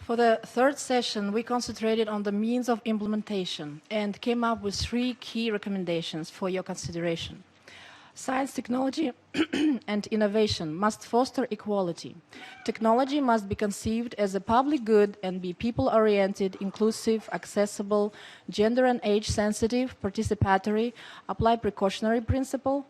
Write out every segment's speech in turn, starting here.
For the third session, we concentrated on the means of implementation and came up with 3 key recommendations for your consideration. Science, technology, and innovation must foster equality. Technology must be conceived as a public good and be people-oriented, inclusive, accessible, gender and age-sensitive, participatory, apply precautionary principle,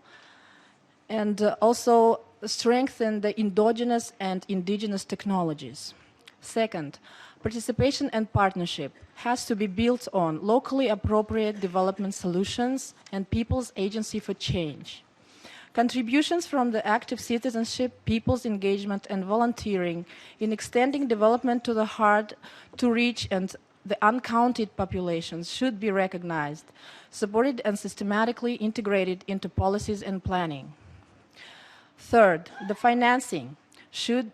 and also strengthen the endogenous and indigenous technologies. Second, participation and partnership has to be built on locally appropriate development solutions and people's agency for change. Contributions from the active citizenship, people's engagement and volunteering in extending development to the hard to reach and the uncounted populations should be recognized, supported and systematically integrated into policies and planning. Third, the financing should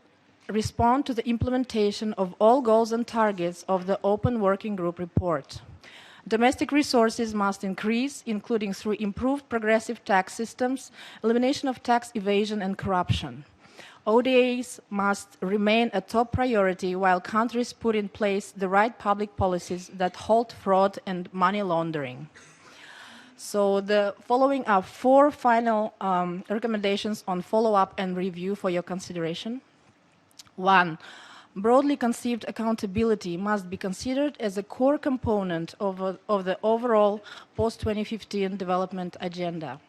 respond to the implementation of all goals and targets of the Open Working Group report. Domestic resources must increase, including through improved progressive tax systems, elimination of tax evasion and corruption. ODAs must remain a top priority while countries put in place the right public policies that halt fraud and money laundering. So the following are 4 final recommendations on follow-up and review for your consideration. 1. Broadly conceived accountability must be considered as a core component of the overall post-2015 development agenda.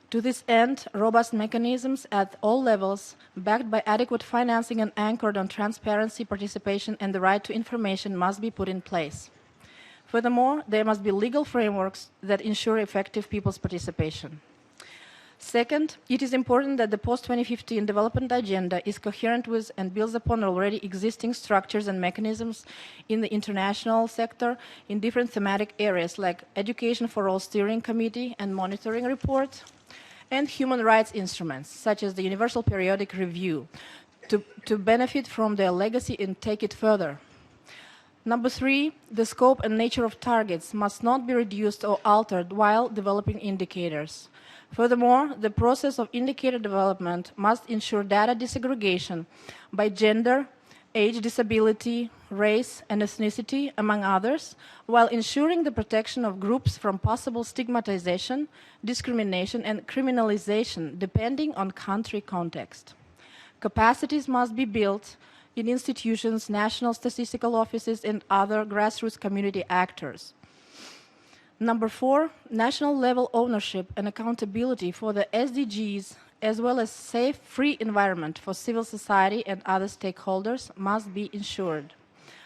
To this end, robust mechanisms at all levels, backed by adequate financing and anchored on transparency, participation, and the right to information must be put in place. Furthermore, there must be legal frameworks that ensure effective people's participation. Second, it is important that the post-2015 development agenda is coherent with and builds upon already existing structures and mechanisms in the international sector in different thematic areas like Education for All Steering Committee and Monitoring Report, and human rights instruments such as the Universal Periodic Review to benefit from their legacy and take it further. Number 3, the scope and nature of targets must not be reduced or altered while developing indicators. Furthermore, the process of indicator development must ensure data disaggregation by gender, age, disability, race, and ethnicity, among others, while ensuring the protection of groups from possible stigmatization, discrimination, and criminalization, depending on country context. Capacities must be built in institutions, national statistical offices, and other grassroots community actors. Number 4, national level ownership and accountability for the SDGs, as well as safe, free environment for civil society and other stakeholders must be ensured.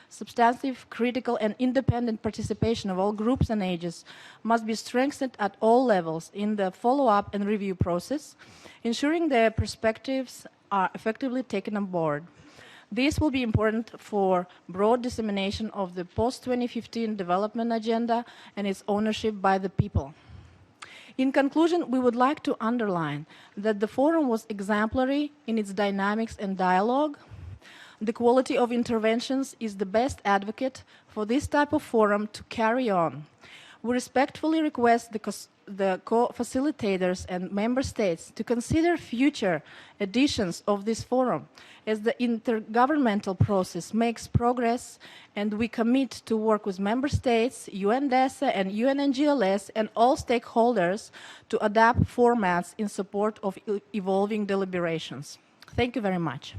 Substantive, critical, and independent participation of all groups and ages must be strengthened at all levels in the follow-up and review process, ensuring their perspectives are effectively taken on board. This will be important for broad dissemination of the post-2015 development agenda and its ownership by the people. In conclusion, we would like to underline that the forum was exemplary in its dynamics and dialogue. The quality of interventions is the best advocate for this type of forum to carry on. We respectfully request the co-facilitators and member states to consider future editions of this forum as the intergovernmental process makes progress, and we commit to work with member states, UNDESA and UNNGLS and all stakeholders to adapt formats in support of evolving deliberations. Thank you very much.